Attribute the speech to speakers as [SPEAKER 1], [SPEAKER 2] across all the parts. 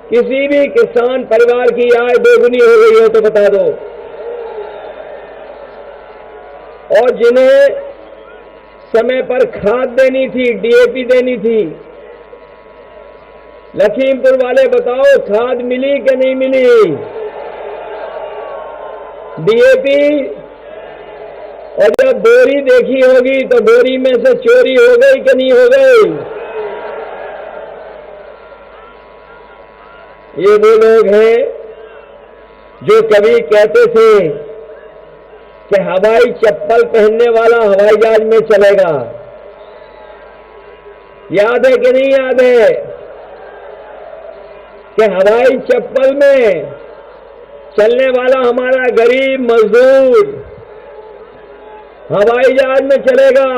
[SPEAKER 1] किसी भी किसान परिवार की आय दोगुनी हो गई हो तो बता दो। और जिन्हें समय पर खाद देनी थी, डीएपी देनी थी, लखीमपुर वाले बताओ खाद मिली कि नहीं मिली? डीएपी? और जब बोरी देखी होगी तो बोरी में से चोरी हो गई कि नहीं हो गई? ये वो लोग हैं जो कभी कहते थे कि हवाई चप्पल पहनने वाला हवाई जहाज में चलेगा। याद है कि नहीं याद है कि हवाई चप्पल में चलने वाला हमारा गरीब मजदूर हवाई जहाज में चलेगा।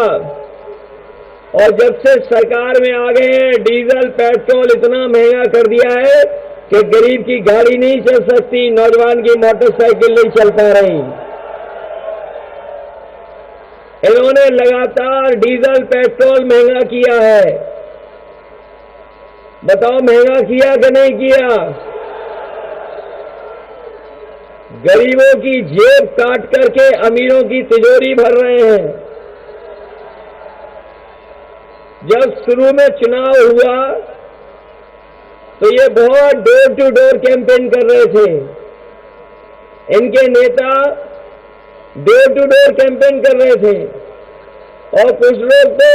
[SPEAKER 1] और जब से सरकार में आ गए हैं, डीजल पेट्रोल इतना महंगा कर दिया है कि गरीब की गाड़ी नहीं चल सकती, नौजवान की मोटरसाइकिल नहीं चल पा रही। इन्होंने लगातार डीजल पेट्रोल महंगा किया है। बताओ महंगा किया कि नहीं किया? गरीबों की जेब काट करके अमीरों की तिजोरी भर रहे हैं। जब शुरू में चुनाव हुआ तो ये बहुत डोर टू डोर कैंपेन कर रहे थे। इनके नेता डोर टू डोर कैंपेन कर रहे थे और कुछ लोग तो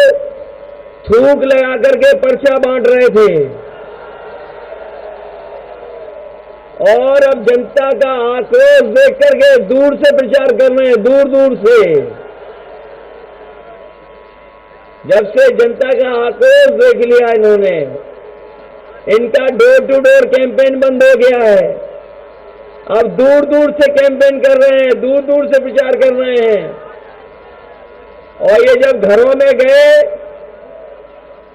[SPEAKER 1] थूक लगा करके पर्चा बांट रहे थे। और अब जनता का आक्रोश देख करके दूर से प्रचार कर रहे हैं, दूर दूर से। जब से जनता का आक्रोश देख लिया इन्होंने, इनका डोर टू डोर कैंपेन बंद हो गया है। अब दूर दूर से कैंपेन कर रहे हैं, दूर दूर से प्रचार कर रहे हैं। और ये जब घरों में गए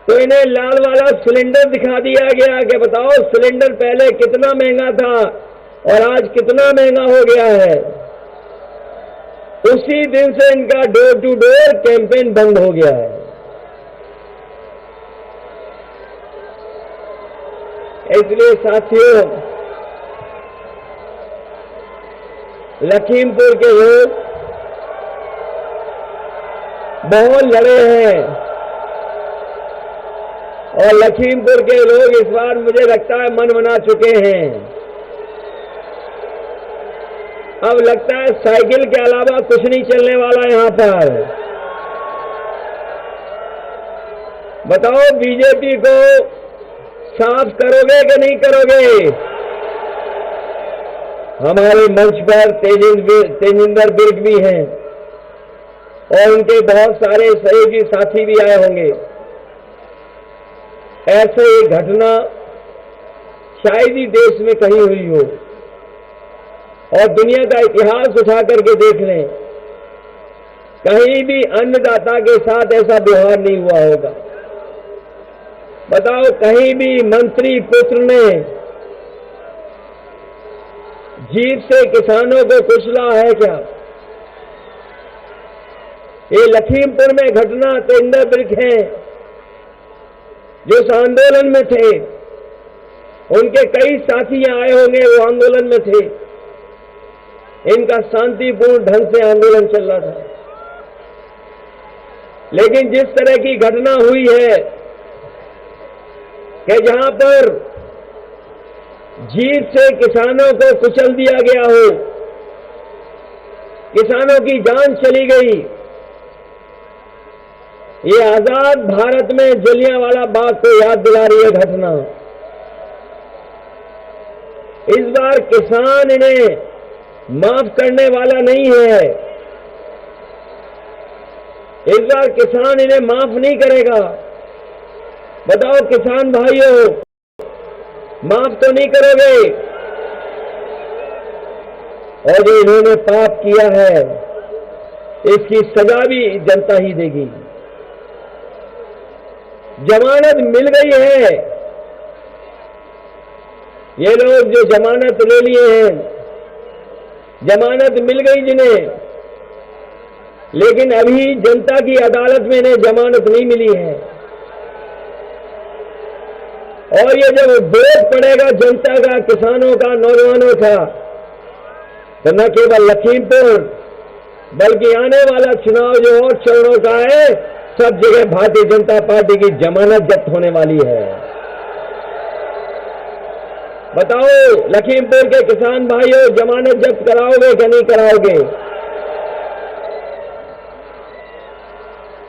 [SPEAKER 1] तो इन्हें लाल वाला सिलेंडर दिखा दिया गया कि बताओ सिलेंडर पहले कितना महंगा था और आज कितना महंगा हो गया है। उसी दिन से इनका डोर टू डोर कैंपेन बंद हो गया है। इसलिए साथियों, लखीमपुर के लोग बहुत लड़े हैं और लखीमपुर के लोग इस बार मुझे लगता है मन बना चुके हैं। अब लगता है साइकिल के अलावा कुछ नहीं चलने वाला यहां पर। बताओ बीजेपी को साफ करोगे कि नहीं करोगे? हमारे मंच पर तेजिंदर बिर्ग भी हैं और उनके बहुत सारे सहयोगी साथी भी आए होंगे। ऐसे एक घटना शायद ही देश में कहीं हुई हो और दुनिया का इतिहास उठा करके देख लें, कहीं भी अन्नदाता के साथ ऐसा व्यवहार नहीं हुआ होगा। बताओ कहीं भी मंत्री पुत्र ने जीप से किसानों को कुचला है क्या? ये लखीमपुर में घटना तेजिंदर बिर्ग है जो इस आंदोलन में थे। उनके कई साथी आए होंगे, वो आंदोलन में थे। इनका शांतिपूर्ण ढंग से आंदोलन चल रहा था। लेकिन जिस तरह की घटना हुई है कि जहां पर जीप से किसानों को कुचल दिया गया हो, किसानों की जान चली गई, ये आजाद भारत में जलियांवाला बाग को याद दिला रही है घटना। इस बार किसान इन्हें माफ करने वाला नहीं है। इस बार किसान इन्हें माफ नहीं करेगा। बताओ किसान भाइयों, माफ तो नहीं करोगे? और जो इन्होंने पाप किया है इसकी सजा भी जनता ही देगी। जमानत मिल गई है। ये लोग जो जमानत ले लिए हैं, जमानत मिल गई जिन्हें, लेकिन अभी जनता की अदालत में इन्हें जमानत नहीं मिली है। और ये जब वोट पड़ेगा जनता का, किसानों का, नौजवानों का, तो न केवल लखीमपुर बल्कि आने वाला चुनाव जो और चरणों का है, सब जगह भारतीय जनता पार्टी की जमानत जब्त होने वाली है। बताओ लखीमपुर के किसान भाइयों, जमानत जब्त कराओगे कि नहीं कराओगे?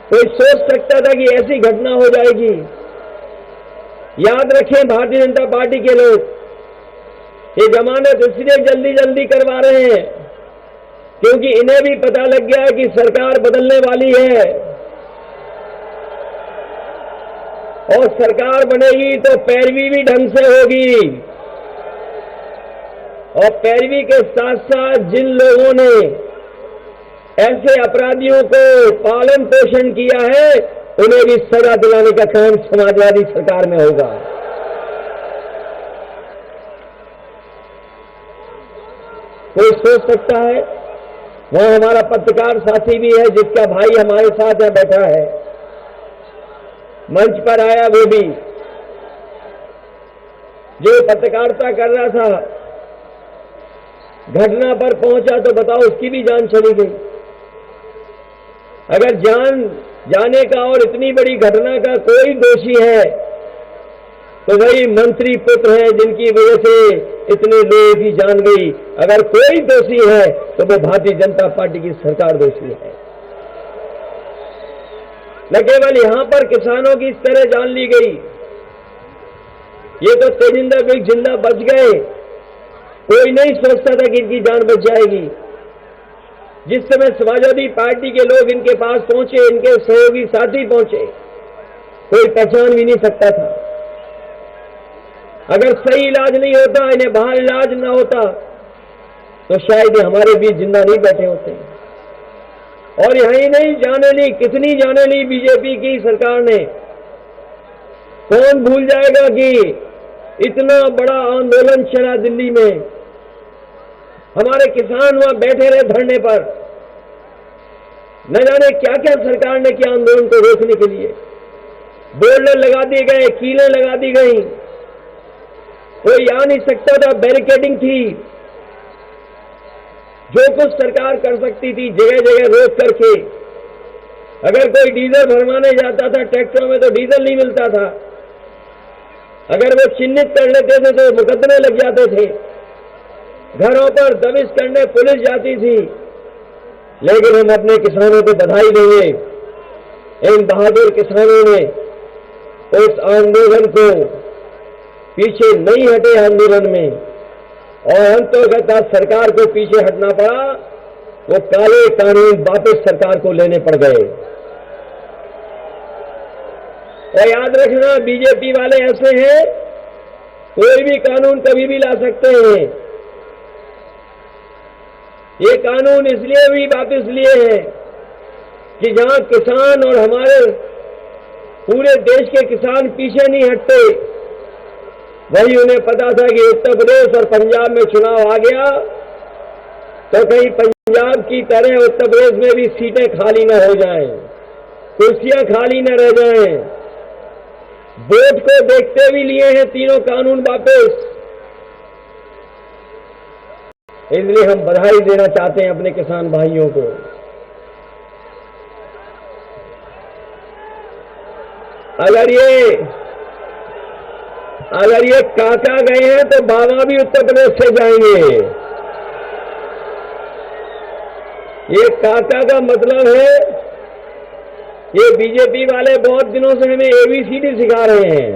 [SPEAKER 1] कोई सोच सकता था कि ऐसी घटना हो जाएगी? याद रखें भारतीय जनता पार्टी के लोग, ये जमानत इसलिए जल्दी जल्दी करवा रहे हैं क्योंकि इन्हें भी पता लग गया है कि सरकार बदलने वाली है, और सरकार बनेगी तो पैरवी भी ढंग से होगी। और पैरवी के साथ साथ जिन लोगों ने ऐसे अपराधियों को पालन पोषण किया है, उन्हें भी सजा दिलाने का काम समाजवादी सरकार में होगा। कोई सोच सकता है? वहां हमारा पत्रकार साथी भी है जिसका भाई हमारे साथ यहाँ बैठा है, मंच पर आया, वो भी जो पत्रकारिता कर रहा था, घटना पर पहुंचा तो बताओ उसकी भी जान चली गई। अगर जान जाने का और इतनी बड़ी घटना का कोई दोषी है तो वही मंत्री पुत्र हैं जिनकी वजह से इतने लोगों की जान गई। अगर कोई दोषी है तो वो भारतीय जनता पार्टी की सरकार दोषी है। न केवल यहां पर किसानों की इस तरह जान ली गई, ये तो तेजिंदर बिग जिंदा बच गए। कोई नहीं सोचता था कि इनकी जान बच जाएगी। जिस समय समाजवादी पार्टी के लोग इनके पास पहुंचे, इनके सहयोगी साथी पहुंचे, कोई पहचान भी नहीं सकता था। अगर सही इलाज नहीं होता, इन्हें बाहर इलाज ना होता, तो शायद ये हमारे बीच जिंदा नहीं बैठे होते। और यही नहीं, जाने ली, कितनी जाने ली बीजेपी की सरकार ने। कौन भूल जाएगा कि इतना बड़ा आंदोलन चला दिल्ली में, हमारे किसान वहां बैठे रहे धरने पर, न जाने क्या क्या सरकार ने किया आंदोलन को रोकने के लिए। बोर्ड लगा दिए गए, कीलें लगा दी गई, कोई आ नहीं सकता था, बैरिकेडिंग थी। जो कुछ सरकार कर सकती थी जगह जगह रोक करके। अगर कोई डीजल भरवाने जाता था ट्रैक्टरों में तो डीजल नहीं मिलता था। अगर वो चिन्हित कर लेते थे तो मुकदमे लग जाते थे। घरों पर दबिश करने पुलिस जाती थी। लेकिन हम अपने किसानों को बधाई देंगे, इन बहादुर किसानों ने उस आंदोलन को पीछे नहीं हटे आंदोलन में, और अंतर्गत सरकार को पीछे हटना पड़ा। वो काले कानून वापस सरकार को लेने पड़ गए। और याद रखना, बीजेपी वाले ऐसे हैं, कोई भी कानून कभी भी ला सकते हैं। ये कानून इसलिए भी वापस लिए हैं कि जहां किसान और हमारे पूरे देश के किसान पीछे नहीं हटते, वही उन्हें पता था कि उत्तर प्रदेश और पंजाब में चुनाव आ गया तो कहीं पंजाब की तरह उत्तर प्रदेश में भी सीटें खाली न हो जाएं, कुर्सियां खाली न रह जाएं। वोट को देखते भी लिए हैं तीनों कानून वापस। इसलिए हम बधाई देना चाहते हैं अपने किसान भाइयों को। अगर ये काका गए हैं तो बाबा भी उत्तर प्रदेश से जाएंगे। ये काका का मतलब है, ये बीजेपी वाले बहुत दिनों से हमें एबीसीडी सिखा रहे हैं।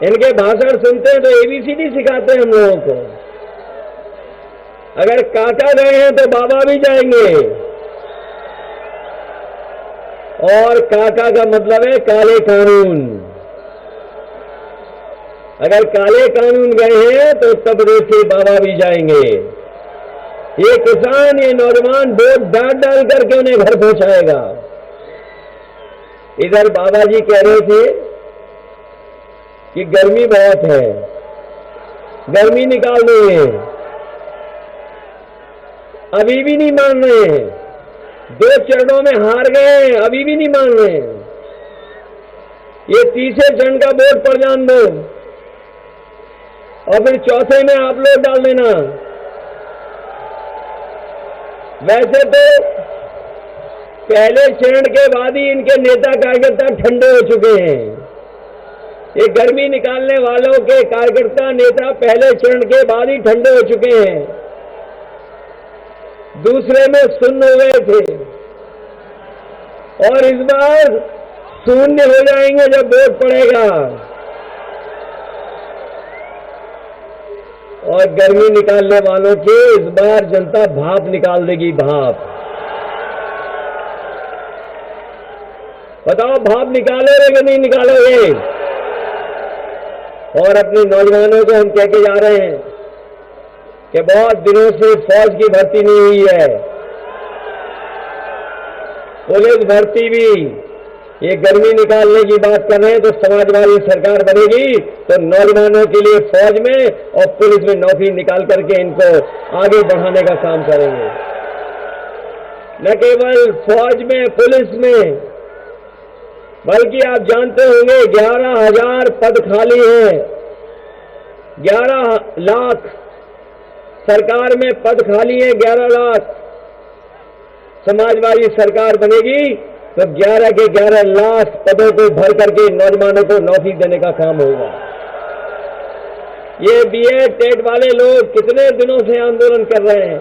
[SPEAKER 1] इनके भाषण सुनते हैं तो एबीसीडी सिखाते हैं हम लोगों को। अगर काका गए हैं तो बाबा भी जाएंगे। और काका का मतलब है काले कानून। अगर काले कानून गए हैं तो उत्तर प्रदेश के बाबा भी जाएंगे। ये किसान, ये नौजवान वोट डाल डाल करके उन्हें घर पहुंचाएगा। इधर बाबा जी कह रहे थे कि गर्मी बहुत है, गर्मी निकाल देंगे। अभी भी नहीं मान रहे हैं। 2 चरणों में हार गए, अभी भी नहीं मान रहे हैं। ये तीसरे चरण का वोट पर जान दो और फिर चौथे में आप लोग डाल देना। वैसे तो पहले चरण के बाद ही इनके नेता कार्यकर्ता ठंडे हो चुके हैं। ये गर्मी निकालने वालों के कार्यकर्ता नेता पहले चरण के बाद ही ठंडे हो चुके हैं, दूसरे में शून्य हो गए थे और इस बार शून्य हो जाएंगे जब वोट पड़ेगा। और गर्मी निकालने वालों के इस बार जनता भाप निकाल देगी, भाप। बताओ भाप निकालोगे कि नहीं निकालोगे? और अपने नौजवानों को हम कह के जा रहे हैं कि बहुत दिनों से फौज की भर्ती नहीं हुई है, पुलिस भर्ती भी। ये गर्मी निकालने की बात कर रहे हैं तो समाजवादी सरकार बनेगी तो नौजवानों के लिए फौज में और पुलिस में नौकरी निकाल करके इनको आगे बढ़ाने का काम करेंगे। न केवल फौज में पुलिस में, बल्कि आप जानते होंगे 11,000 पद खाली हैं। 11 लाख सरकार में पद खाली है, 11 लाख। समाजवादी सरकार बनेगी तो 11 के 11 लाख पदों को भर करके नौजवानों को नौकरी देने का काम होगा। ये बीएड टेट वाले लोग कितने दिनों से आंदोलन कर रहे हैं,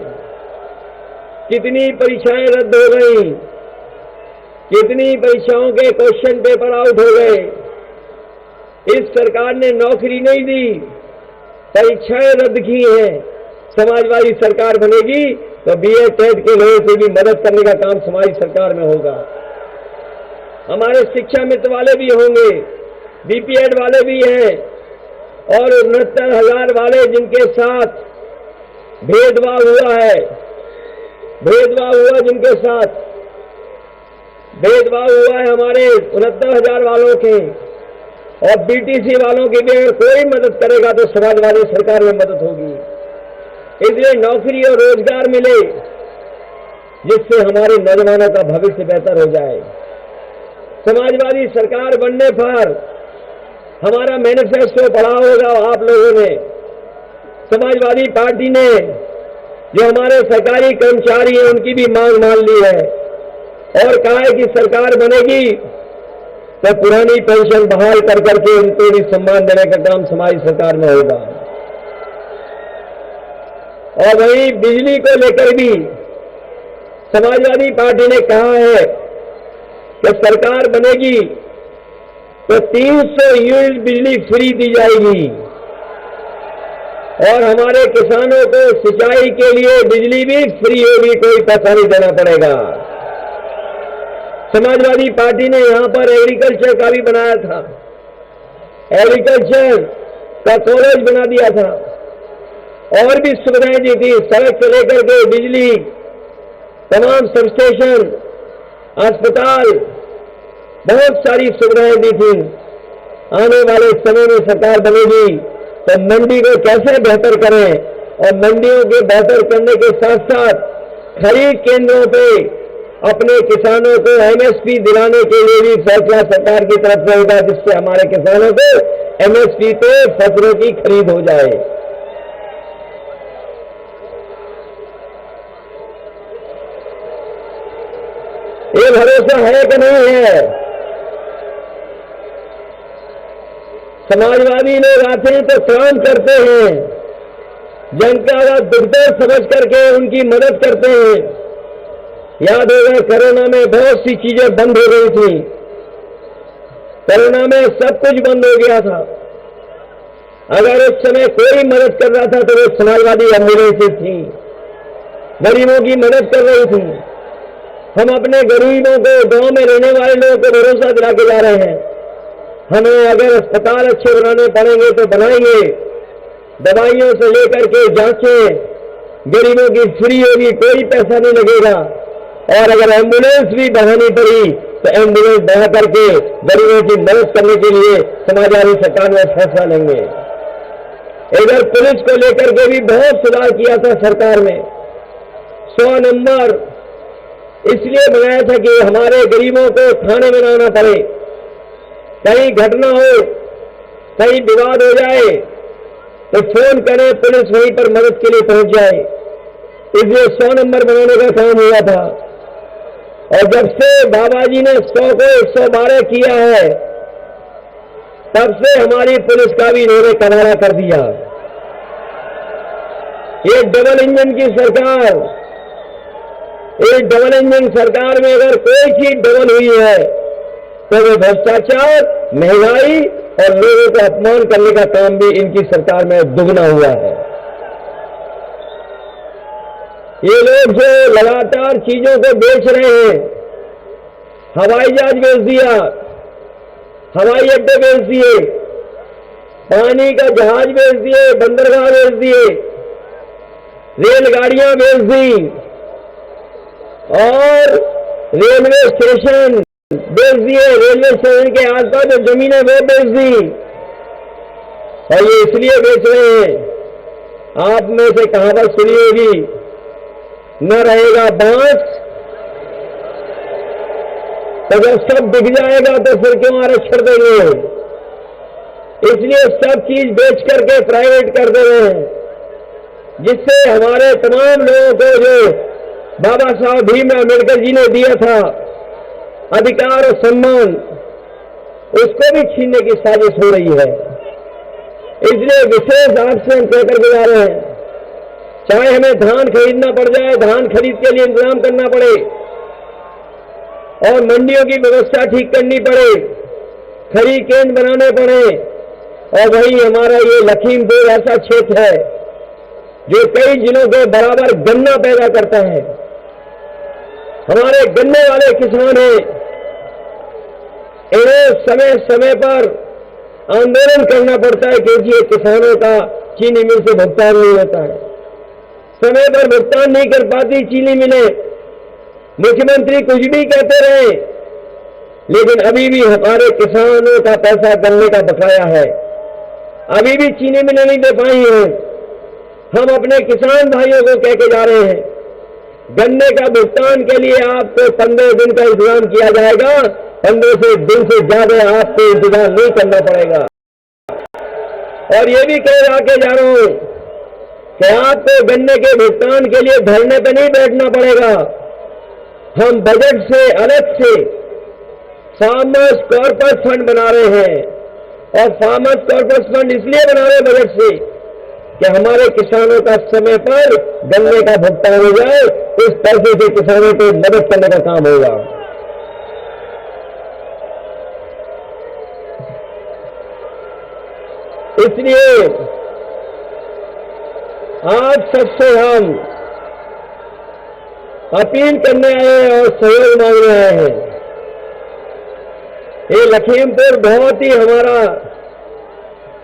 [SPEAKER 1] कितनी परीक्षाएं रद्द हो गई, कितनी परीक्षाओं के क्वेश्चन पेपर आउट हो गए। इस सरकार ने नौकरी नहीं दी, परीक्षाएं रद्द की हैं। समाजवादी सरकार बनेगी तो बीएड टेट के लोगों से भी मदद करने का काम समाज सरकार में होगा। हमारे शिक्षा मित्र वाले भी होंगे, बीपीएड वाले भी हैं और 69,000 वाले जिनके साथ भेदभाव हुआ है, भेदभाव हुआ जिनके साथ भेदभाव हुआ है हमारे 69,000 वालों के, और बीटीसी वालों की भी अगर कोई मदद करेगा तो समाजवादी सरकार में मदद होगी। इसलिए नौकरी और रोजगार मिले जिससे हमारे नौजवानों का भविष्य बेहतर हो जाए। समाजवादी सरकार बनने पर हमारा मैनिफेस्टो पढ़ा होगा आप लोगों ने। समाजवादी पार्टी ने जो हमारे सरकारी कर्मचारी हैं उनकी भी मांग मान ली है और कहा है कि सरकार बनेगी तो पुरानी पेंशन बहाल कर करके उनको भी सम्मान देने का काम समाज सरकार में होगा। और वहीं बिजली को लेकर भी समाजवादी पार्टी ने कहा है कि सरकार बनेगी तो 300 यूनिट बिजली फ्री दी जाएगी और हमारे किसानों को सिंचाई के लिए बिजली भी फ्री होगी, कोई पैसा नहीं देना पड़ेगा। समाजवादी पार्टी ने यहां पर एग्रीकल्चर का भी बनाया था, एग्रीकल्चर का कॉलेज बना दिया था और भी सुविधाएं दी थी, सड़क से लेकर के बिजली, तमाम सबस्टेशन, अस्पताल, बहुत सारी सुविधाएं दी थी। आने वाले समय में सरकार बनेगी तो मंडी को कैसे बेहतर करें और मंडियों के बेहतर करने के साथ साथ खरीद केंद्रों पे अपने किसानों को एमएसपी दिलाने के लिए भी फैसला सरकार की तरफ से होगा, जिससे हमारे किसानों को एमएसपी पे फसलों की खरीद हो जाए। ये भरोसा है कि नहीं है? समाजवादी लोग आते हैं तो काम करते हैं, जनता का दुख दर्द समझ करके उनकी मदद करते हैं। याद होगा कोरोना में बहुत सी चीजें बंद हो गई थी, कोरोना में सब कुछ बंद हो गया था। अगर उस समय कोई मदद कर रहा था तो वो समाजवादी एम्बुलेंसेज थी, गरीबों की मदद कर रही थी। हम अपने गरीबों को, गांव में रहने वाले लोगों को भरोसा दिला के जा रहे हैं। हमें अगर अस्पताल अच्छे बनाने पड़ेंगे तो बनाएंगे, दवाइयों से लेकर के जांचें गरीबों की फ्री होगी, कोई पैसा नहीं लगेगा। और अगर एम्बुलेंस भी बढ़ानी पड़ी तो एम्बुलेंस बढ़ा करके गरीबों की मदद करने के लिए समाजवादी सरकार में फैसला लेंगे। इधर पुलिस को लेकर के भी बहुत सुधार किया था सरकार ने। 100 नंबर इसलिए बनाया था कि हमारे गरीबों को थाने में ना आना पड़े, कहीं घटना हो, कहीं विवाद हो जाए तो फोन करें, पुलिस वहीं पर मदद के लिए पहुंच जाए। इसलिए 100 नंबर बनाने का काम हुआ था। और जब से बाबा जी ने 100 को 112 किया है, तब से हमारी पुलिस का भी इन्होंने कनारा कर दिया। ये डबल इंजन की सरकार, इस डबल इंजन सरकार में अगर कोई चीज डबल हुई है तो वो भ्रष्टाचार, महंगाई और लोगों को अपमान करने का काम भी इनकी सरकार में दुगना हुआ है। ये लोग जो लगातार चीजों को बेच रहे हैं, हवाई जहाज बेच दिया, हवाई अड्डे बेच दिए, पानी का जहाज बेच दिए, बंदरगाह बेच दिए, रेलगाड़ियां बेच दी और रेलवे स्टेशन बेच दिए, रेलवे स्टेशन के आसपास जो जमीनें वो बेच दी। और ये इसलिए बेच रहे हैं, आप में से कहावत सुनी होगी, न रहेगा बांस तो जब सब बिक जाएगा तो फिर क्यों आरक्षण देंगे। इसलिए सब चीज बेच करके प्राइवेट कर दे रहे हैं, जिससे हमारे तमाम लोगों को जो बाबा साहब भीमराव अम्बेडकर जी ने दिया था अधिकार और सम्मान, उसको भी छीनने की साजिश हो रही है। इसलिए विशेष आपसे हम कहकर के जा रहे हैं, चाहे हमें धान खरीदना पड़ जाए, धान खरीद के लिए इंतजाम करना पड़े और मंडियों की व्यवस्था ठीक करनी पड़े, खरीद केंद्र बनाने पड़े। और वही हमारा ये लखीमपुर ऐसा क्षेत्र है जो कई जिलों के बराबर गन्ना पैदा करता है। हमारे गन्ने वाले किसान हैं, इन्हें समय समय पर आंदोलन करना पड़ता है क्योंकि ये किसानों का चीनी मिल से भुगतान नहीं होता है, समय पर भुगतान नहीं कर पाती चीनी मिलें। मुख्यमंत्री कुछ भी कहते रहे, लेकिन अभी भी हमारे किसानों का पैसा गन्ने का बकाया है, अभी भी चीनी मिलें नहीं दे पाई हैं। हम अपने किसान भाइयों को कह के जा रहे हैं, गन्ने का भुगतान के लिए आपको 15 दिन का इंतजाम किया जाएगा, 15 दिन से ज्यादा आपको इंतजाम नहीं करना पड़ेगा। और ये भी कह के जा रहा हूं कि आपको गन्ने के भुगतान के लिए धरने पर नहीं बैठना पड़ेगा। हम बजट से अलग से फार्मर्स कॉर्पस फंड बना रहे हैं, और फार्मर्स कॉर्पस फंड इसलिए बना रहे हैं बजट से कि हमारे किसानों का समय पर गन्ने का भुगतान हो जाए, इस पैसे से किसानों को मदद करने का काम होगा। इसलिए आज सबसे हम अपील करने आए हैं और सहयोग मांगने आए हैं। ये लखीमपुर बहुत ही हमारा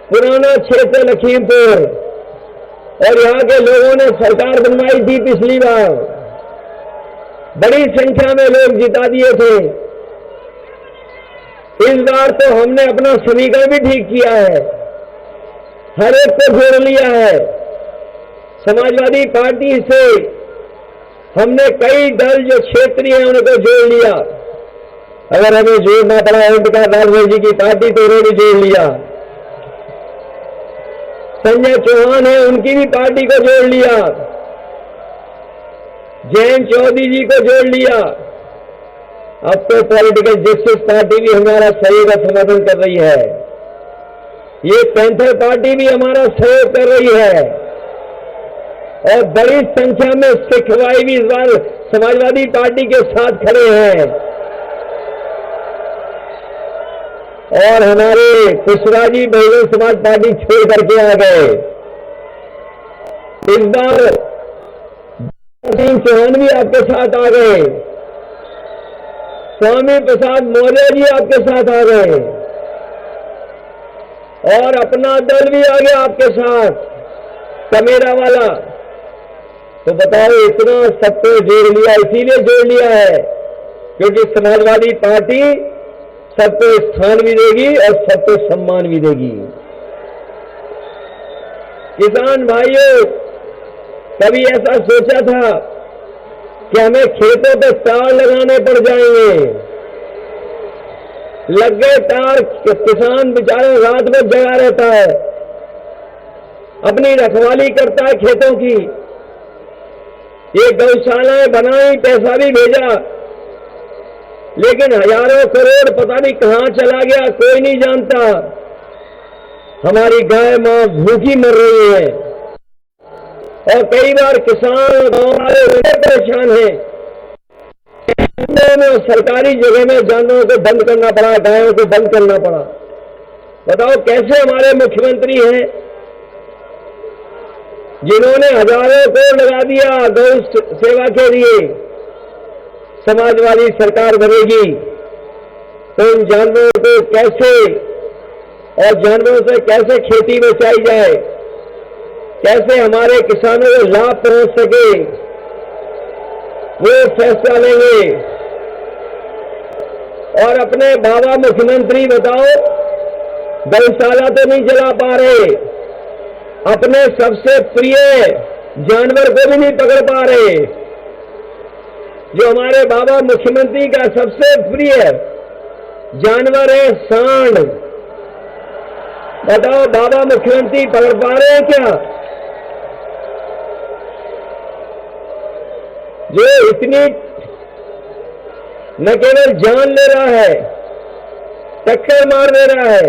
[SPEAKER 1] पुराना क्षेत्र है लखीमपुर, और यहाँ के लोगों ने सरकार बनवाई थी पिछली बार, बड़ी संख्या में लोग जिता दिए थे। इस बार तो हमने अपना समीकरण भी ठीक किया है, हर एक को जोड़ लिया है। समाजवादी पार्टी से हमने कई दल जो क्षेत्रीय हैं उनको जोड़ लिया। अगर हमें जोड़ना पड़ा ओम प्रकाश राजभर जी की पार्टी तो उन्होंने जोड़ लिया, संजय चौहान है उनकी भी पार्टी को जोड़ लिया, जयंत चौधरी जी को जोड़ लिया। अब तो पॉलिटिकल जस्टिस पार्टी भी हमारा सहयोग का समर्थन कर रही है, ये पैंथर पार्टी भी हमारा सहयोग कर रही है, और बड़ी संख्या में सिख भाई भी इस बार समाजवादी पार्टी के साथ खड़े हैं। और हमारे कुशवाजी बहुजन समाज पार्टी छोड़ करके आ गए। इस बार सिंह चौहान भी आपके साथ आ गए, स्वामी प्रसाद मौर्य जी आपके साथ आ गए, और अपना दल भी आ गया आपके साथ, कमेरा वाला। तो बताओ, इतना सबको जोड़ लिया, इसीलिए जोड़ लिया है क्योंकि समाजवादी पार्टी सबको स्थान भी देगी और सबको सम्मान भी देगी। किसान भाइयों, कभी ऐसा सोचा था कि हमें खेतों पे तार लगाने पड़ जाएंगे, लग गए तार, किसान बेचारा रात भर जगा रहता है, अपनी रखवाली करता है खेतों की। ये गौशालाएं बनाई, पैसा भी भेजा, लेकिन हजारों करोड़ पता नहीं कहां चला गया, कोई नहीं जानता। हमारी गाय मां भूखी मर रही है और कई बार किसान गांव वाले बड़े परेशान हैं। सरकारी जगह में जानवरों को बंद करना पड़ा, गायों को बंद करना पड़ा। बताओ कैसे हमारे मुख्यमंत्री हैं जिन्होंने हजारों करोड़ लगा दिया गौ सेवा के लिए। समाजवादी सरकार बनेगी तो इन जानवरों को कैसे और जानवरों से कैसे खेती बचाई जाए, कैसे हमारे किसानों को लाभ पहुंच सके, वो फैसला लेंगे। और अपने बाबा मुख्यमंत्री बताओ, गौशाला तो नहीं चला पा रहे, अपने सबसे प्रिय जानवर को भी नहीं पकड़ पा रहे। जो हमारे बाबा मुख्यमंत्री का सबसे प्रिय जानवर है सांड। बताओ बाबा मुख्यमंत्री पकड़ पा रहे हैं क्या? जो इतनी न केवल जान ले रहा है, टक्कर मार दे रहा है।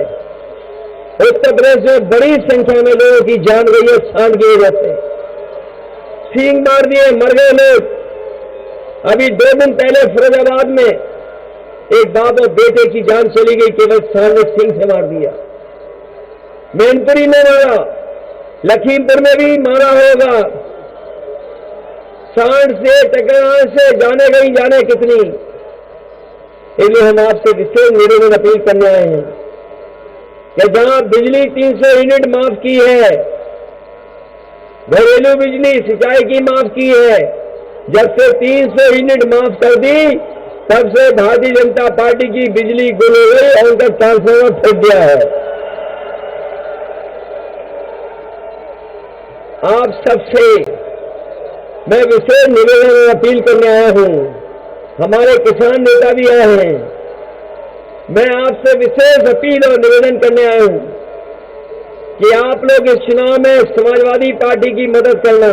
[SPEAKER 1] उत्तर प्रदेश में बड़ी संख्या में लोगों की जान गई है सांड की वजह से। सींग मार दिए, मर गए लोग। अभी 2 दिन पहले फिरोजाबाद में एक बाप और बेटे की जान चली गई, केवल सांड ने सींग से मार दिया। मैनपुरी में मारा, लखीमपुर में भी मारा होगा। सांड से टकराने से जाने गई जाने कितनी। इसलिए हम आपसे विशेष निवेदन अपील करने आए हैं कि जहां बिजली 300 यूनिट माफ की है, घरेलू बिजली सिंचाई की माफ की है, जब से 300 यूनिट माफ कर दी तब से भारतीय जनता पार्टी की बिजली गुल हो गई और उनका ट्रांसफार्मर फेंक दिया है। आप सबसे मैं विशेष निवेदन और अपील करने आया हूं। हमारे किसान नेता भी आए हैं। मैं आपसे विशेष अपील और निवेदन करने आया हूं कि आप लोग इस चुनाव में समाजवादी पार्टी की मदद करना।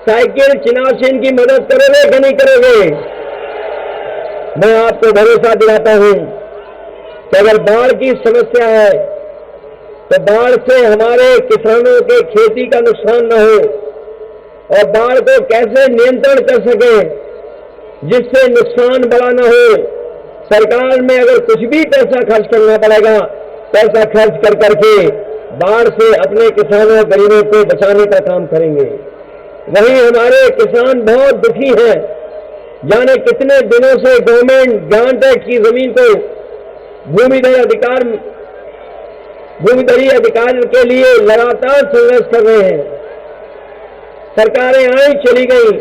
[SPEAKER 1] साइकिल चुनाव चिन्ह की मदद करोगे कि नहीं करोगे? मैं आपको भरोसा दिलाता हूं कि अगर बाढ़ की समस्या है तो बाढ़ से हमारे किसानों के खेती का नुकसान न हो और बाढ़ को कैसे नियंत्रण कर सके जिससे नुकसान बड़ा न हो। सरकार में अगर कुछ भी पैसा खर्च करना पड़ेगा, पैसा खर्च कर करके बाढ़ से अपने किसानों गरीबों को बचाने का काम करेंगे। वहीं हमारे किसान बहुत दुखी हैं। जाने कितने दिनों से गवर्नमेंट ग्रांट एक्ट की जमीन को भूमिधरी अधिकार के लिए लगातार संघर्ष कर रहे हैं। सरकारें आई चली गई,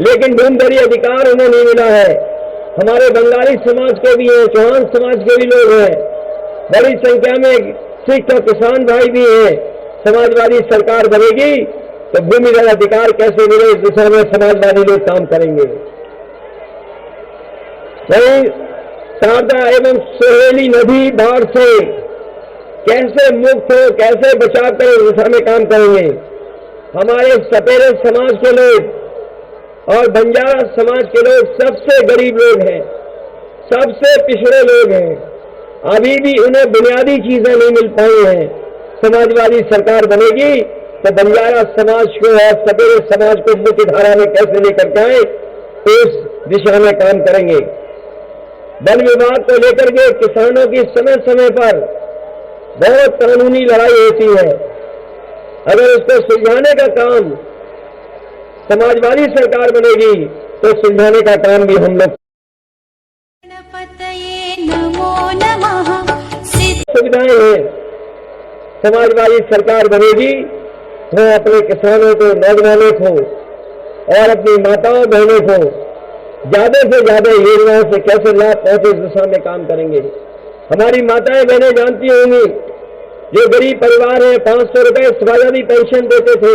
[SPEAKER 1] लेकिन भूमिधरी अधिकार उन्हें नहीं मिला है। हमारे बंगाली समाज के भी हैं, चौहान समाज के भी लोग हैं, बड़ी संख्या में सिख और किसान भाई भी हैं। समाजवादी सरकार बनेगी तो भूमिधर अधिकार कैसे मिले, इस दिशा में समाजवादी लोग काम करेंगे। वहीं शारदा एवं सोहेली नदी बाढ़ से कैसे मुक्त हो, कैसे बचाव करें, इस दिशा में काम करेंगे। हमारे सपेरे समाज के लोग और बंजारा समाज के लोग सबसे गरीब लोग हैं, सबसे पिछड़े लोग हैं। अभी भी उन्हें बुनियादी चीजें नहीं मिल पाई हैं। समाजवादी सरकार बनेगी तो बंजारा समाज को और सपेरे समाज को मुख्य धारा में कैसे लेकर के आए, इस दिशा में काम करेंगे। वन विभाग को लेकर के किसानों की समय समय पर बहुत कानूनी लड़ाई होती है। अगर उसको सुलझाने का काम समाजवादी सरकार बनेगी तो सुलझाने का काम भी हम लोग सुविधाएं हैं। समाजवादी सरकार बनेगी तो अपने किसानों को, नौजवानों को और अपनी माताओं बहनों को ज्यादा से ज्यादा योजनाओं से कैसे लाभ पहुंचे, इस दिशा में काम करेंगे। हमारी माताएं बहनें जानती होंगी, जो गरीब परिवार है 500 रुपए समाजवादी पेंशन देते थे,